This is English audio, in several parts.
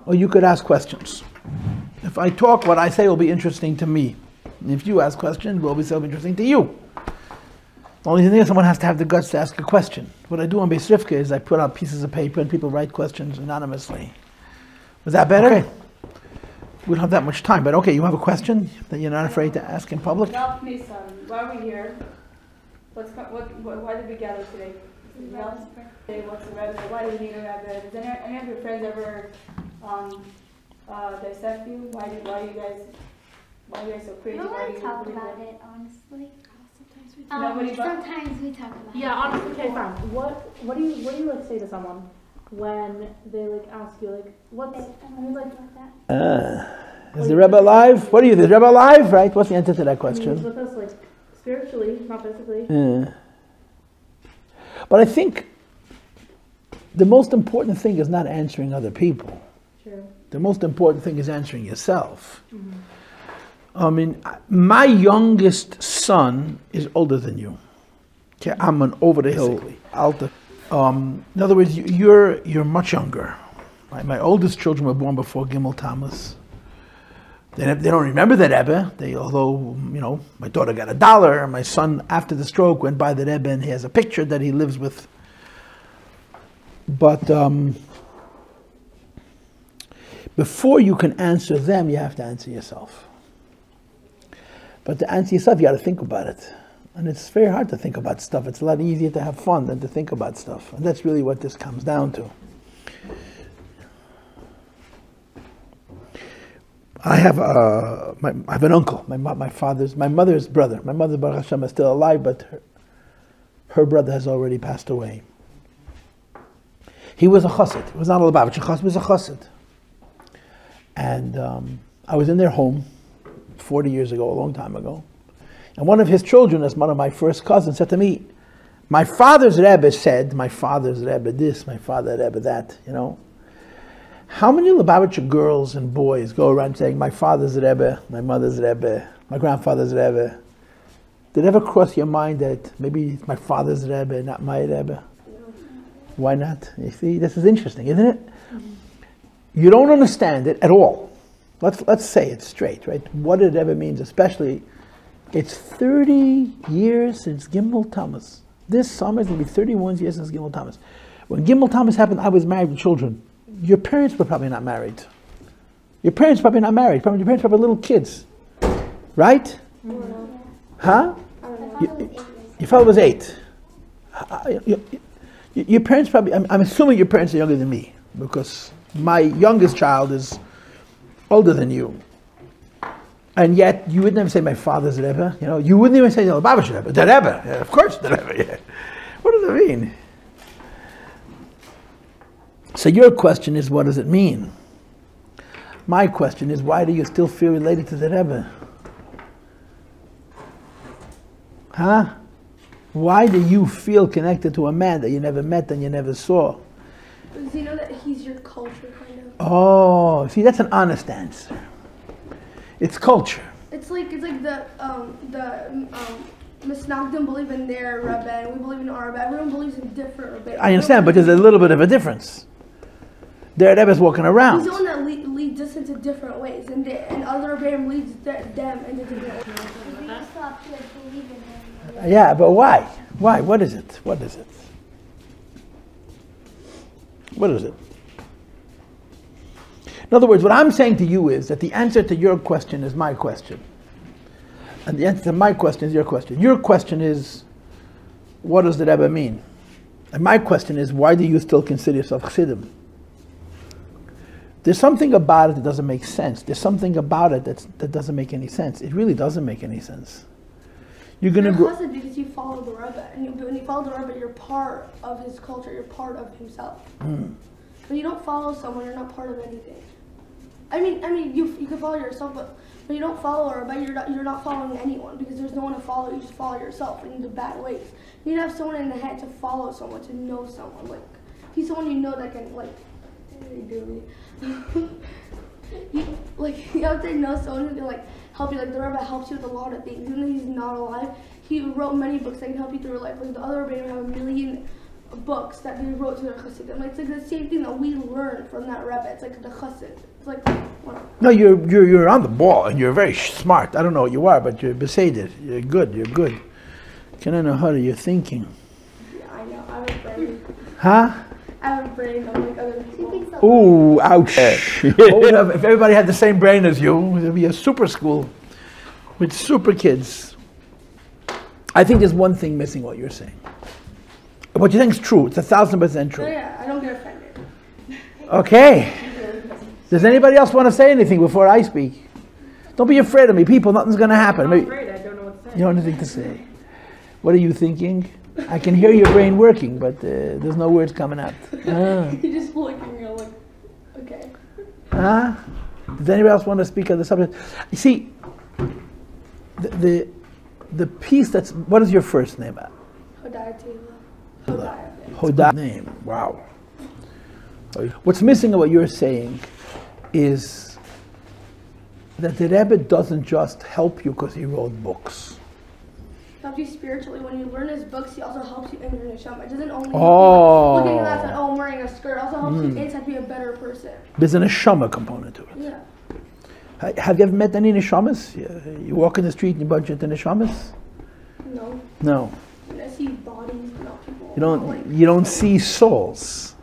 or you could ask questions. If I talk, what I say will be interesting to me. And if you ask questions, it will be so interesting to you. The only thing is someone has to have the guts to ask a question. What I do on Beis Rivka is I put out pieces of paper and people write questions anonymously. Was that better? Okay. We don't have that much time, but okay, you have a question that you're not afraid to ask in public? Nissen, why are we here? Why did we gather today? What's the Rebbe? Why do we need a Rebbe? Does any of your friends ever dissect you? Why are you guys so crazy? We don't want to talk about it, honestly. Sometimes we talk about it. Yeah, honestly, okay, fine. What do you like say to someone when they like ask you like what's is the Rebbe alive? What are you? The Rebbe alive? Right? What's the answer to that question? He's with us like spiritually, not physically. But I think the most important thing is not answering other people. True. The most important thing is answering yourself. I mean, my youngest son is older than you. Okay, I'm an over the hill. In other words, you're much younger. Right? My oldest children were born before Gimel Tammuz. They don't remember the Rebbe. Although my daughter got $1, and my son after the stroke went by the Rebbe, and he has a picture that he lives with. But before you can answer them, you have to answer yourself. But to answer yourself, you got to think about it. And it's very hard to think about stuff. It's a lot easier to have fun than to think about stuff. And that's really what this comes down to. I have an uncle, my mother's brother. My mother, Baruch Hashem, is still alive, but her brother has already passed away. He was a chassid. He was not a Lubavitcher chassid, he was a chassid. And I was in their home 40 years ago, a long time ago. And one of his children, as one of my first cousins, said to me, my father's Rebbe said, my father's Rebbe this, my father's Rebbe that, How many Lubavitcher girls and boys go around saying, my father's Rebbe, my mother's Rebbe, my grandfather's Rebbe? Did it ever cross your mind that maybe it's my father's Rebbe, not my Rebbe? Why not? You see, this is interesting, isn't it? You don't understand it at all. Let's say it straight, right? What it ever means, especially, it's 30 years since Gimel Tammuz. This summer is going to be 31 years since Gimel Tammuz. When Gimel Tammuz happened, I was married with children. Your parents were probably not married. Your parents probably not married. Your parents probably little kids, right? Huh? Your father was 8. Your parents probably. I'm assuming your parents are younger than me because my youngest child is older than you. And yet, you would never say, my father's Rebbe. You wouldn't even say, no, Baba's Rebbe. The Rebbe. Yeah, of course, the Rebbe. Yeah. What does it mean? So your question is, what does it mean? My question is, why do you still feel related to the Rebbe? Huh? Why do you feel connected to a man that you never met and you never saw? Because you know that he's your culture, kind of. Oh, see, that's an honest answer. It's culture. It's like the Misnagdim believe in their Rebbe, and we believe in our Rebbe. Everyone believes in different Rebbe. I understand, but there's a little bit of a difference. Their Rebbe's walking around. He's the one that leads us into different ways, and other Rebbe leads them into different ways. We just have to believe in him. Yeah, but why? Why? What is it? What is it? What is it? In other words, what I'm saying to you is that the answer to your question is my question. And the answer to my question is your question. Your question is, what does the Rebbe mean? And my question is, why do you still consider yourself Chassidim? There's something about it that doesn't make sense. There's something about it that doesn't make any sense. It really doesn't make any sense. You're going to grow... Chassid because you follow the Rebbe. And when you follow the Rebbe, you're part of his culture. You're part of himself. When you don't follow someone, you're not part of anything. I mean, you can follow yourself, but when you don't follow a Rebbe, you're not following anyone because there's no one to follow. You just follow yourself in the bad ways. You need to have someone in the head to follow someone, to know someone. Like, he's someone you know that can, like, you have to know someone who can, like, help you. Like, the Rebbe helps you with a lot of things. Even though he's not alive, he wrote many books that can help you through life. Like, the other Rebbe have a million books that they wrote to their chassidim. Like, it's like the same thing that we learned from that Rebbe. It's like the chassid. It's like, no, you're on the ball and you're very smart. I don't know what you are, but you're beseder. You're good. You're good. Can I know how you're thinking? Yeah, I know. I have a brain. Huh? I have a brain unlike other people. Ooh, ouch. If everybody had the same brain as you, it would be a super school with super kids. I think there's one thing missing what you're saying. What you think is true. It's 1,000% true. Oh, yeah, I don't get offended. Okay. Does anybody else want to say anything before I speak? Don't be afraid of me, people. Nothing's going to happen. I'm not afraid. I don't know what to say. You don't have anything to say. What are you thinking? I can hear your brain working, but there's no words coming out. You're just looking, you're like, okay. Does anybody else want to speak on the subject? You see, the piece that's... What is your first name? Hodaya name. Wow. What's missing of what you're saying is that the Rebbe doesn't just help you because he wrote books. Helps you spiritually. When you learn his books, he also helps you in your neshama. It doesn't only looking at that, I'm wearing a skirt. It also helps you inside be a better person. There's a neshama component to it. Yeah. Have you ever met any neshamas? You walk in the street and you bump into neshamas? No. No. I see bodies, not people. You don't see souls.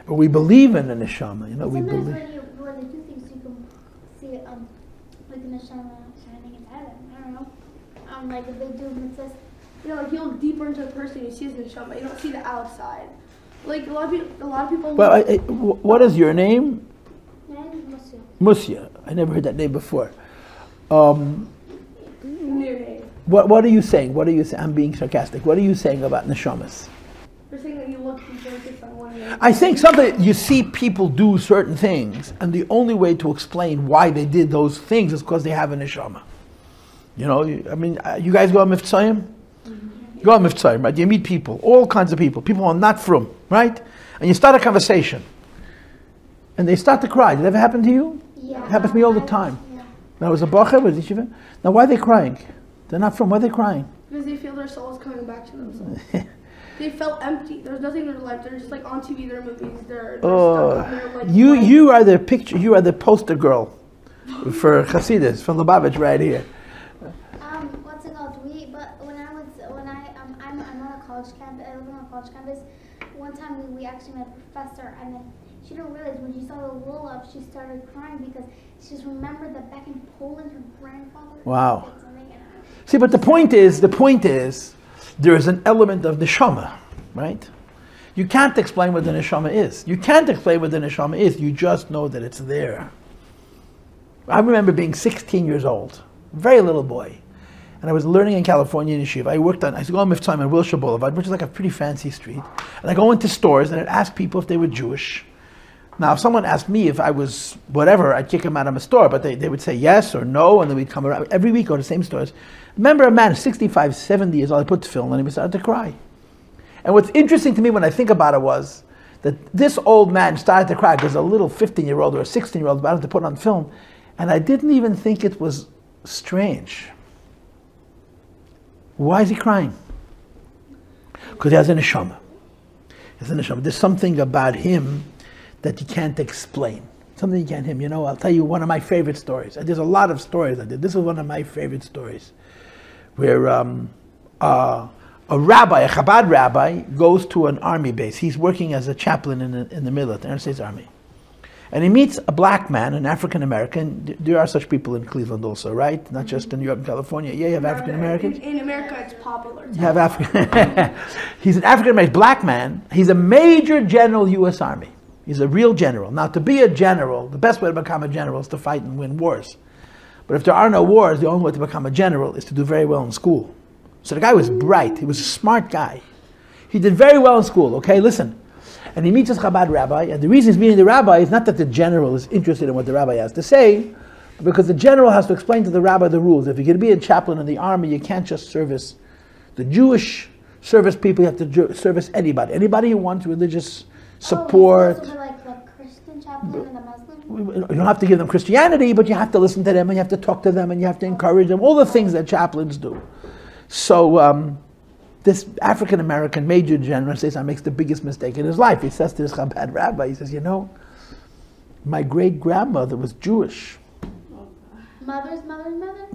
But we believe in the neshama. You know, we Sometimes believe. when you do things, you can see it, like the neshama shining in heaven. I don't know. Like if they do mitzvahs. You know, like you look deeper into a person, you see his neshama. You don't see the outside. Like a lot of people. Well, what is your name? My name is Musya. Musya. I never heard that name before. New name. What are you saying? What are you saying? I'm being sarcastic. What are you saying about neshamas? You're saying that you look deeper into someone. I think something you see people do certain things, and the only way to explain why they did those things is because they have a neshama. You know, I mean, you guys go on Mivtzayim? You go on Mivtzayim, right? You meet people, all kinds of people who are not from, right? And you start a conversation, and they start to cry. Did that ever happen to you? Yeah. It happens to me all the time. Yeah. Now, was a bacher with yeshiva. Now, why are they crying? They're not from. Why are they crying? Because they feel their soul is coming back to themselves. They felt empty. There's nothing in their life. They're just like on TV, their movies. They're stuck. They're like you are the picture. You are the poster girl for Hasidus, for Lubavitch, right here. What's it called? I'm on a college campus. I live on a college campus. One time we actually met a professor, and then she didn't realize when she saw the roll up, she started crying because she just remembered that back in Poland, her grandfather. Wow. See, but the point is, there is an element of neshama, right? You can't explain what the neshama is. You can't explain what the neshama is. You just know that it's there. I remember being 16 years old, very little boy, and I was learning in California in yeshiva. I used to go on Mivtzayim on Wilshire Boulevard, which is like a pretty fancy street, and I go into stores and I'd ask people if they were Jewish. Now, if someone asked me if I was whatever, I'd kick them out of a store, but they would say yes or no, and then we'd come around. Every week go to the same stores. Remember a man, 65, 70 years old, I put the film, and he started to cry. And what's interesting to me when I think about it was that this old man started to cry because a little 15-year-old or a 16-year-old about to put on film, and I didn't even think it was strange. Why is he crying? Because he has a neshama. There's something about him that you can't explain. Something you can't him. You know, I'll tell you one of my favorite stories. There's a lot of stories I did. This is one of my favorite stories, where a rabbi, a Chabad rabbi, goes to an army base. He's working as a chaplain in the military, the United States Army. And he meets a black man, an African American. There are such people in Cleveland also, right? Not just in New York and California. Yeah, you have African Americans. In America, it's popular. You have African. He's an African American black man. He's a major general U.S. Army. He's a real general. Now, to be a general, the best way to become a general is to fight and win wars. But if there are no wars, the only way to become a general is to do very well in school. So the guy was bright. He was a smart guy. He did very well in school, okay? Listen. And he meets his Chabad rabbi, and the reason he's meeting the rabbi is not that the general is interested in what the rabbi has to say, but because the general has to explain to the rabbi the rules. If you're going to be a chaplain in the army, you can't just service the Jewish service people, you have to service anybody. Anybody who wants religious support. Oh, like the Christian chaplain and the Muslim? You don't have to give them Christianity, but you have to listen to them, and you have to talk to them, and you have to encourage them, all the things that chaplains do. So this African-American major general says makes the biggest mistake in his life. He says to this Chabad rabbi, he says, my great-grandmother was Jewish. Mother's mother's mother?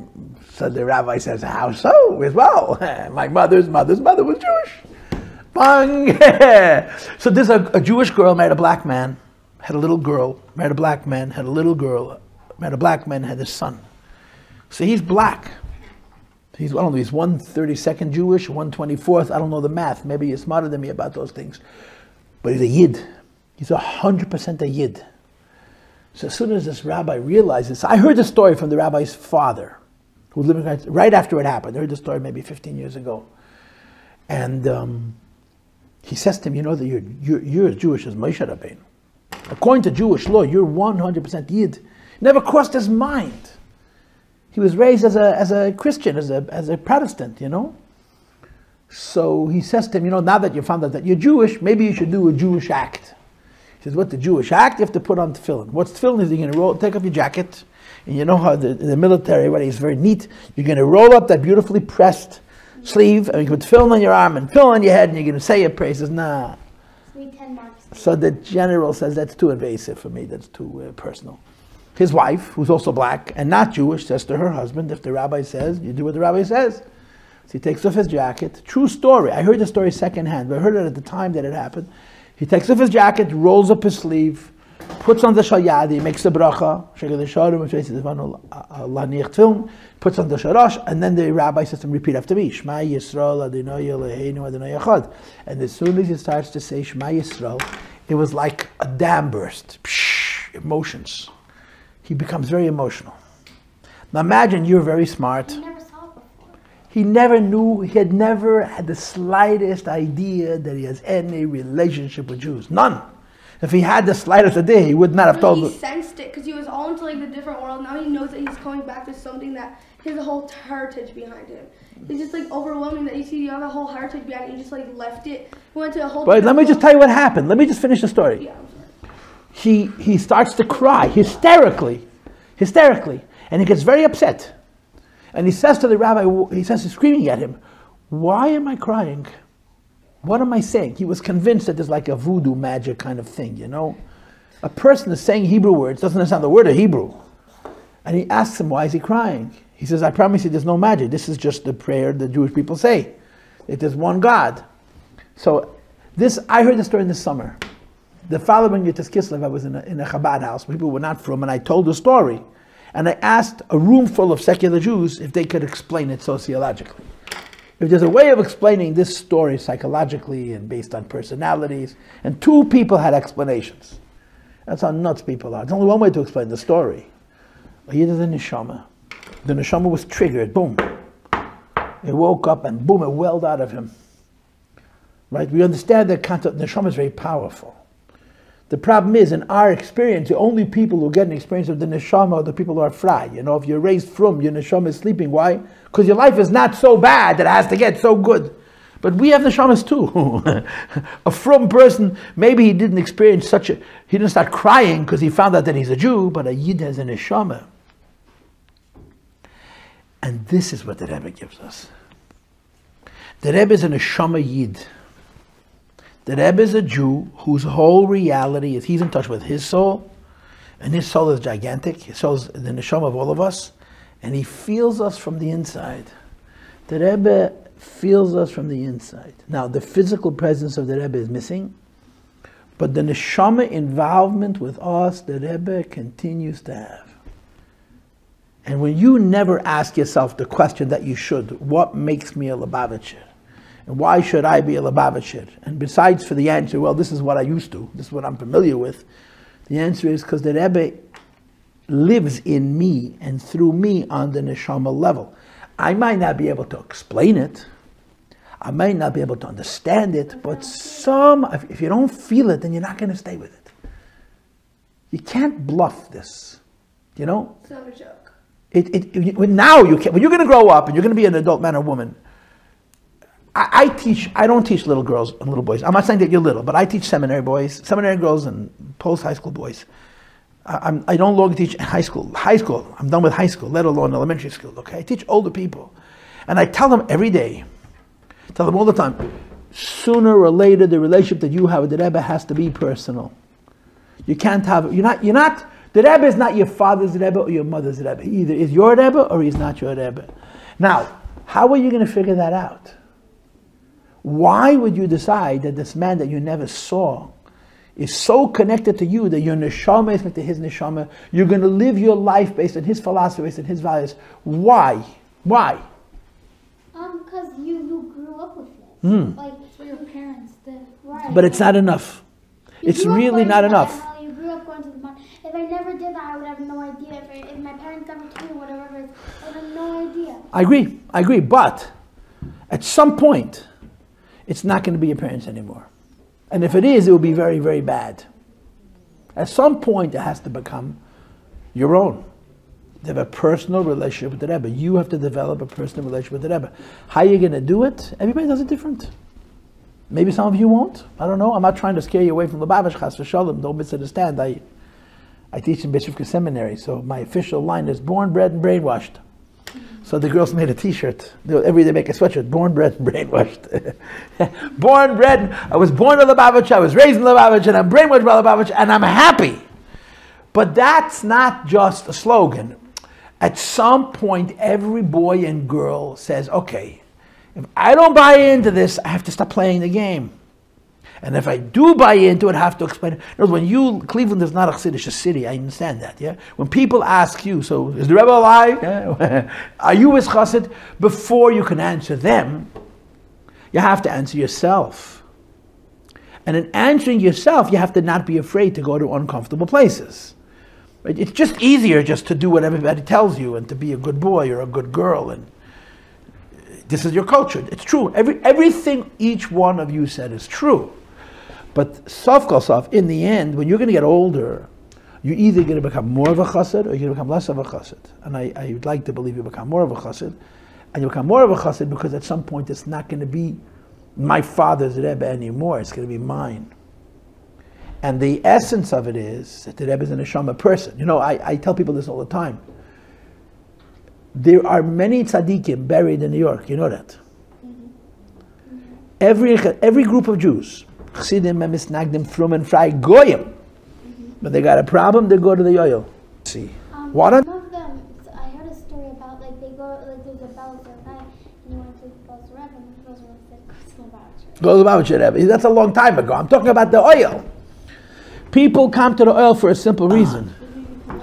So the rabbi says, how so? As well, my mother's mother's mother was Jewish. Bang! So this a Jewish girl married a black man, had a little girl, married a black man, had a little girl, married a black man, had a son. So he's black. He's 132nd Jewish, 124th. I don't know the math. Maybe you're smarter than me about those things. But he's a Yid. He's 100% a Yid. So as soon as this rabbi realizes, I heard the story from the rabbi's father, who was living right after it happened. I heard the story maybe 15 years ago. And he says to him, that you're as Jewish as Moshe Rabbeinu. According to Jewish law, you're 100% Yid. Never crossed his mind. He was raised as a Christian, as a Protestant, So he says to him, now that you found out that you're Jewish, maybe you should do a Jewish act. He says, what's the Jewish act? You have to put on tefillin. What's tefillin is you're going to take off your jacket, and you know how the military, everybody is very neat. You're going to roll up that beautifully pressed sleeve, and you put tefillin on your arm and tefillin on your head, and you're going to say your praises. Nah. So the general says, that's too invasive for me, that's too personal. His wife, who's also black and not Jewish, says to her husband, if the rabbi says, you do what the rabbi says. So he takes off his jacket. True story. I heard the story secondhand, but I heard it at the time that it happened. He takes off his jacket, rolls up his sleeve, puts on the shayadi, makes a bracha, puts on the sharash, and then the rabbi says to him, repeat after me, Shema Yisrael, Adonai Eloheinu, Adonai Echad. And as soon as he starts to say Shema Yisrael, it was like a dam burst. Psh, emotions. He becomes very emotional. Now imagine you're very smart. He never saw it before. He never knew, he had never had the slightest idea that he has any relationship with Jews. None. If he had the slightest idea, he would not have told He sensed it because he was all into the different world. Now he knows that he's coming back to something that he has a whole heritage behind him. It's just overwhelming that you have a whole heritage behind it. You just left it. He went to a whole. But let me just tell you what happened. Let me just finish the story. Yeah, I'm sorry. He starts to cry hysterically, and he gets very upset. And he says to the rabbi, he's screaming at him, why am I crying? What am I saying? He was convinced that there's like a voodoo magic kind of thing, A person is saying Hebrew words, doesn't understand the word of Hebrew. And he asks him, why is he crying? He says, I promise you there's no magic. This is just the prayer the Jewish people say. It is one God. So I heard the story in the summer. The following year, Kislev, I was in a Chabad house. People were not from, and I told the story. And I asked a room full of secular Jews if they could explain it sociologically. If there's a way of explaining this story psychologically and based on personalities, and two people had explanations. That's how nuts people are. There's only one way to explain the story. A Yid is a neshama. The neshama was triggered, boom. It woke up and boom, it welled out of him. Right? We understand that neshama is very powerful. The problem is, in our experience, the only people who get an experience of the neshama are the people who are fry. If you're raised from, your neshama is sleeping. Why? Because your life is not so bad that it has to get so good. But we have neshamas too. A from person, maybe he didn't experience he didn't start crying because he found out that he's a Jew, but a Yid has a neshama. And this is what the Rebbe gives us. The Rebbe is a neshama Yid. The Rebbe is a Jew whose whole reality is he's in touch with his soul, and his soul is gigantic. His soul is the neshama of all of us, and he feels us from the inside. The Rebbe feels us from the inside. Now, the physical presence of the Rebbe is missing, but the neshama involvement with us, the Rebbe continues to have. And when you never ask yourself the question that you should, what makes me a Lubavitcher? And why should I be a Lubavitcher? And besides for the answer, well, this is what I used to, this is what I'm familiar with, the answer is because the Rebbe lives in me and through me on the neshama level. I might not be able to explain it, I might not be able to understand it, but if you don't feel it, then you're not going to stay with it. You can't bluff this, It's not a joke. Now you can. When you're going to grow up and you're going to be an adult man or woman, I don't teach little girls and little boys. I'm not saying that you're little, but I teach seminary boys, seminary girls, and post-high school boys. I don't longer teach high school. I'm done with high school, let alone elementary school, okay? I teach older people. And I tell them every day, Tell them all the time, sooner or later the relationship that you have with the Rebbe has to be personal. You can't have, the Rebbe is not your father's Rebbe or your mother's Rebbe. He either is your Rebbe or he's not your Rebbe. Now, how are you going to figure that out? Why would you decide that this man that you never saw is so connected to you that your neshama is connected to his neshama? You're going to live your life based on his philosophy, based on his values. Why? Why? Because you grew up with it. Like, That's what your parents did. right. But it's not enough. You It's grew up really going not to the enough. hell, you grew up going to the mosque. If I never did that, I would have no idea. If my parents never told me whatever it is, I would have no idea. I agree. But at some point, it's not going to be your parents anymore. And if it is, it will be very, very bad. At some point, it has to become your own. To have a personal relationship with the Rebbe. You have to develop a personal relationship with the Rebbe. How are you going to do it? Everybody does it different. Maybe some of you won't. I don't know. I'm not trying to scare you away from Lubavitch, Chas v'Shalom. Don't misunderstand. I teach in Bishopka Seminary, so my official line is born, bred, and brainwashed. So the girls made a T-shirt. Every day they make a sweatshirt. Born, bred, and brainwashed. Born, bred. I was born in Lubavitch. I was raised in Lubavitch, and I'm brainwashed by Lubavitch, and I'm happy. But that's not just a slogan. At some point, every boy and girl says, okay, if I don't buy into this, I have to stop playing the game. And if I do buy into it, I have to explain it. In other words, Cleveland is not a Chassidish city, I understand that, yeah? When people ask you, so is the Rebbe alive? Yeah? Are you his Chassid? Before you can answer them, you have to answer yourself. And in answering yourself, you have to not be afraid to go to uncomfortable places. Right? It's just easier just to do what everybody tells you and to be a good boy or a good girl. And this is your culture. It's true. Everything each one of you said is true. But sof kol sof, in the end, when you're going to get older, you're either going to become more of a chassid or you're going to become less of a chassid. And I would like to believe you become more of a chassid. And you become more of a chassid because at some point it's not going to be my father's Rebbe anymore. It's going to be mine. And the essence of it is that the Rebbe is a neshama person. You know, I tell people this all the time. There are many tzaddikim buried in New York. You know that. Every group of Jews, Chassidim, Misnagdim, Frum and Fry, Goyim. But they got a problem, they go to the Yoel. See. What? Some of them, I heard a story about, like, they go, like, there's a Belzer guy, and you went to the Belzer Rebbe, and the Belzer Rebbe said, Go to the Lubavitcher Rebbe. That's a long time ago. I'm talking about the oil. People come to the oil for a simple reason.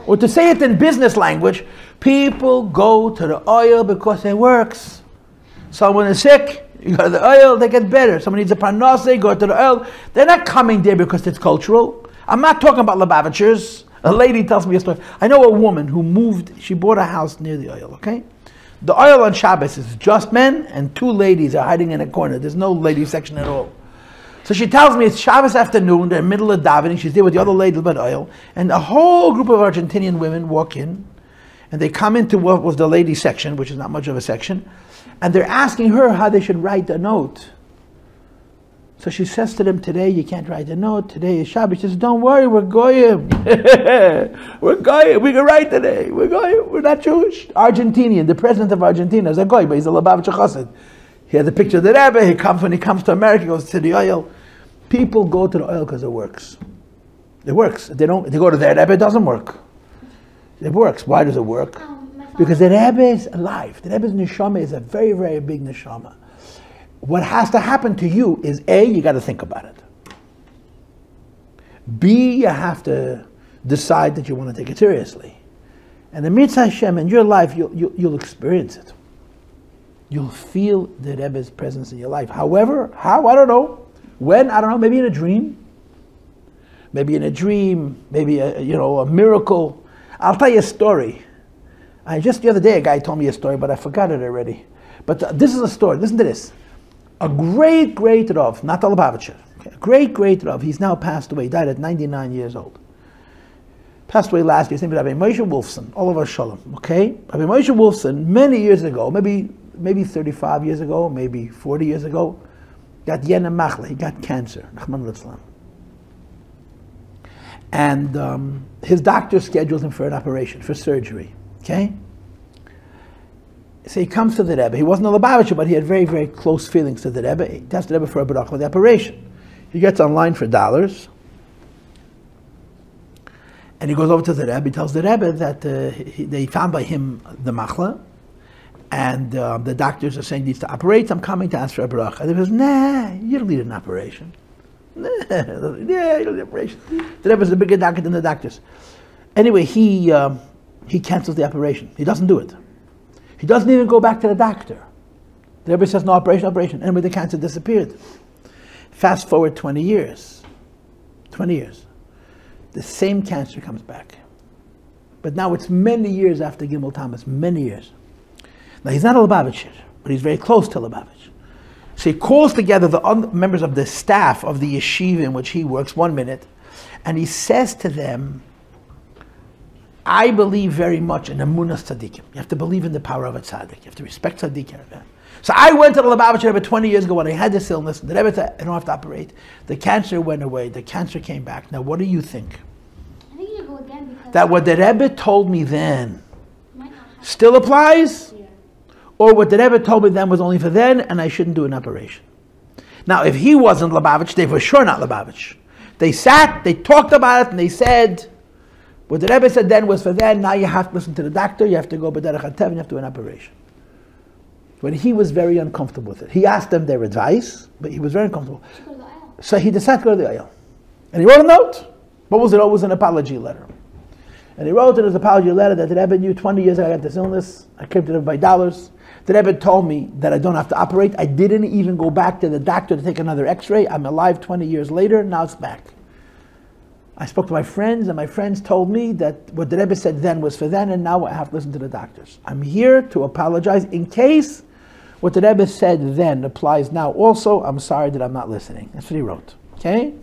Or to say it in business language, people go to the oil because it works. Someone is sick, you go to the oil, they get better. Someone needs a parnas, they go to the oil. They're not coming there because it's cultural. I'm not talking about Lubavitchers. A lady tells me a story. I know a woman who moved, she bought a house near the oil, okay? The oil on Shabbos is just men and two ladies are hiding in a corner. There's no lady section at all. So she tells me it's Shabbos afternoon, they're in the middle of davening, she's there with the other ladies about oil, and a whole group of Argentinian women walk in, and they come into what was the ladies section, which is not much of a section, and they're asking her how they should write a note. So she says to them, today you can't write a note, today is Shabbos. She says, don't worry, we're goyim. We're goyim, we can write today, we're goyim, we're not Jewish. Argentinian, the president of Argentina is a goy, but he's a Lubavitcher Chassid. He has a picture of the Rebbe, when he comes to America, he goes to the oil. People go to the oil because it works. It works. They go to their Rebbe, it doesn't work. It works. Why does it work? Because the Rebbe is alive. The Rebbe's neshama is a very, very big neshama. What has to happen to you is A, you got to think about it. B, you have to decide that you want to take it seriously. And the mitzvah Hashem in your life, you'll experience it. You'll feel the Rebbe's presence in your life. However, how? I don't know. When? I don't know. Maybe in a dream. Maybe in a dream. Maybe a miracle. I'll tell you a story. Just the other day, a guy told me a story, but I forgot it already. But this is a story. Listen to this. A great Rav, not a Lubavitcher, a great Rav. He's now passed away. He died at 99 years old. Passed away last year. His name is Rabbi Moshe Wolfson. All of us shalom. Okay, Rabbi Moshe Wolfson, many years ago, maybe 35 years ago, maybe 40 years ago, got Yena Machle, he got cancer, Nachman Litzlan. And his doctor scheduled him for an operation, for surgery, okay? So he comes to the Rebbe. He wasn't a Lubavitcher, but he had very, very close feelings to the Rebbe. He asked the Rebbe for a bracha for the operation. He gets online for dollars. And he goes over to the Rebbe. He tells the Rebbe that they found by him the machla. And the doctors are saying he needs to operate. I'm coming to ask for a bracha. And he goes, nah, you don't need an operation. Nah, yeah, you don't need an operation. The Rebbe is a bigger doctor than the doctors. Anyway, he cancels the operation. He doesn't do it. He doesn't even go back to the doctor. The Rebbe says, no, operation. Anyway, the cancer disappeared. Fast forward 20 years. 20 years. The same cancer comes back. But now it's many years after Gimel Thomas, many years. Now he's not a Lubavitcher, but he's very close to Lubavitch. So he calls together the members of the staff of the yeshiva in which he works 1 minute, and he says to them, I believe very much in Emunas Tzaddikim. You have to believe in the power of a tzaddik. You have to respect tzaddikim. So I went to the Lubavitcher Rebbe 20 years ago when I had this illness. The Rebbe said, I don't have to operate. The cancer went away. The cancer came back. Now what do you think? I think you should go again because That what the Rebbe told me then still applies? Yeah. Or what the Rebbe told me then was only for then and I shouldn't do an operation? Now if he wasn't Lubavitch, they were sure not Lubavitch. They sat, they talked about it, and they said, what the Rebbe said then was for then, now you have to listen to the doctor, you have to go b'derech hatev, and you have to do an operation. When he was very uncomfortable with it. He asked them their advice, but he was very uncomfortable. So he decided to go to the aisle. And he wrote a note. What was it? It was an apology letter. And he wrote in his apology letter that the Rebbe knew 20 years ago I got this illness, I came to the Rebbe by dollars. The Rebbe told me that I don't have to operate. I didn't even go back to the doctor to take another x-ray. I'm alive 20 years later, now it's back. I spoke to my friends, and my friends told me that what the Rebbe said then was for then, and now I have to listen to the doctors. I'm here to apologize in case what the Rebbe said then applies now also. I'm sorry that I'm not listening. That's what he wrote. Okay?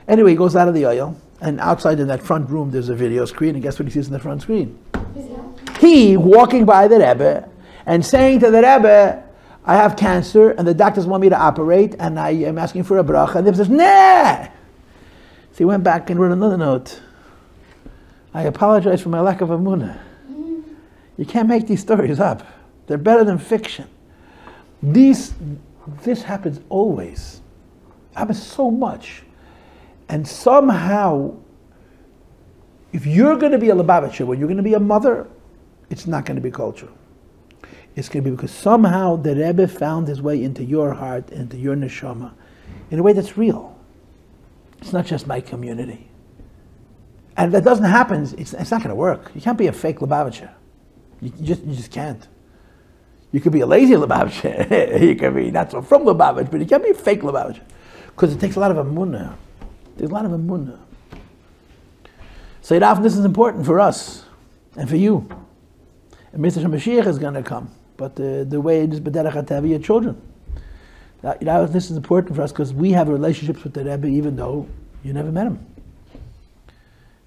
Anyway, he goes out of the aisle, and outside in that front room there's a video screen, and guess what he sees in the front screen? He walking by the Rebbe and saying to the Rebbe, I have cancer, and the doctors want me to operate, and I am asking for a bracha. And the Rebbe says, nah! So he went back and wrote another note. I apologize for my lack of emunah. You can't make these stories up. They're better than fiction. This happens always. It happens so much. And somehow, if you're going to be a Lubavitcher, when you're going to be a mother, it's not going to be culture. It's going to be because somehow the Rebbe found his way into your heart, into your neshama, in a way that's real. It's not just my community. And if that doesn't happen, it's not going to work. You can't be a fake Lubavitcher. You just can't. You could be a lazy Lubavitcher. You could be not so from Lubavitch, but you can't be a fake Lubavitcher. Because it takes a lot of emunah. There's a lot of emunah. So this is important for us and for you. And Mr. Mashiach is going to come. But the way it is b'derech hatev, your children. This is important for us because we have relationships with the Rebbe even though you never met him.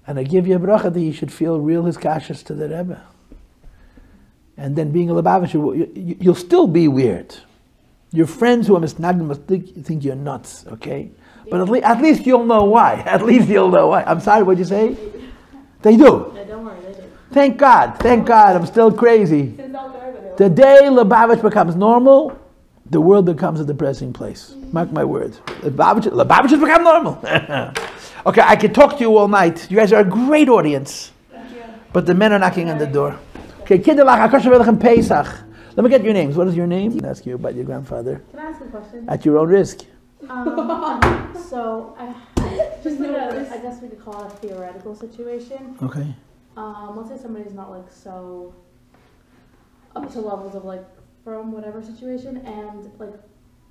And I give you a bracha that you should feel real his kashas to the Rebbe. And then being a Lubavitcher, you'll still be weird. Your friends who are misnagdim must think you're nuts, okay? But at least you'll know why. At least you'll know why. I'm sorry, what'd you say? They do. Yeah, don't worry, they do. Thank God, I'm still crazy. The day Lubavitch becomes normal, the world becomes a depressing place. Mark my words. Lubavitch has become normal. Okay, I could talk to you all night. You guys are a great audience. Thank you. But the men are knocking on the door. Okay, Kinderlach, Akosha Velachem Pesach. Let me get your names. What is your name? I ask you about your grandfather. Can I ask a question? At your own risk. So, I guess we could call it a theoretical situation. Okay. Let's say somebody's not like so up to levels of like from whatever situation, and like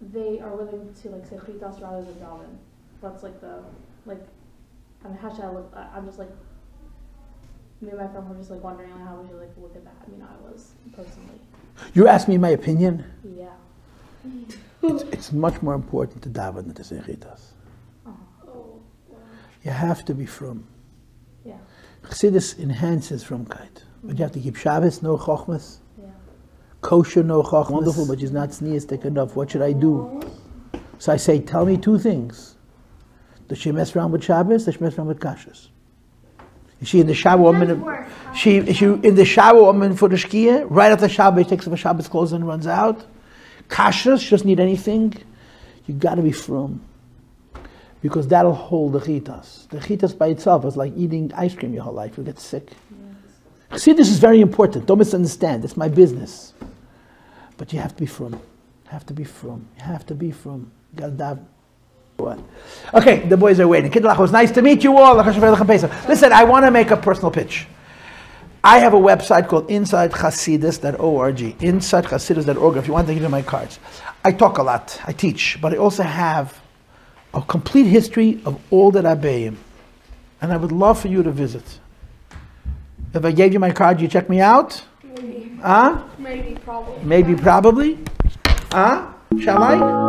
they are willing to like say chitas rather than daven. That's like I mean, how should I look? I'm just like, me and my friend were just like wondering like, how would you like look at that? I mean, I was personally. You're asking me my opinion? Yeah. It's much more important to daven than to say chitas. You have to be frum. Yeah. Chassidus enhances frumkeit. But you have to keep Shabbos, no chochmas. Yeah. Kosher, no chochmas. Wonderful, but she's not sneistic enough. What should I do? So I say, tell me two things. Does she mess around with Shabbos? Does she mess around with Kashas? She in the shower 1 minute. She in the shower 1 minute for the shkia. Right after Shabbos, she takes off her Shabbos clothes and runs out. Kashrus, she doesn't need anything. You got to be frum, because that'll hold the chitas. The chitas by itself is like eating ice cream your whole life. You get sick. Yes. See, this is very important. Don't misunderstand. It's my business. But you have to be frum. You have to be frum. You have to be frum. You got to daven. Okay, the boys are waiting. It was nice to meet you all. Listen, I want to make a personal pitch. I have a website called InsideChasidus.org. InsideChasidus.org. If you want to give me my cards. I talk a lot. I teach. But I also have a complete history of all the Rebbeim. And I would love for you to visit. If I gave you my card, you check me out? Maybe. Huh? Maybe, probably. Maybe, probably. Huh? Shall I?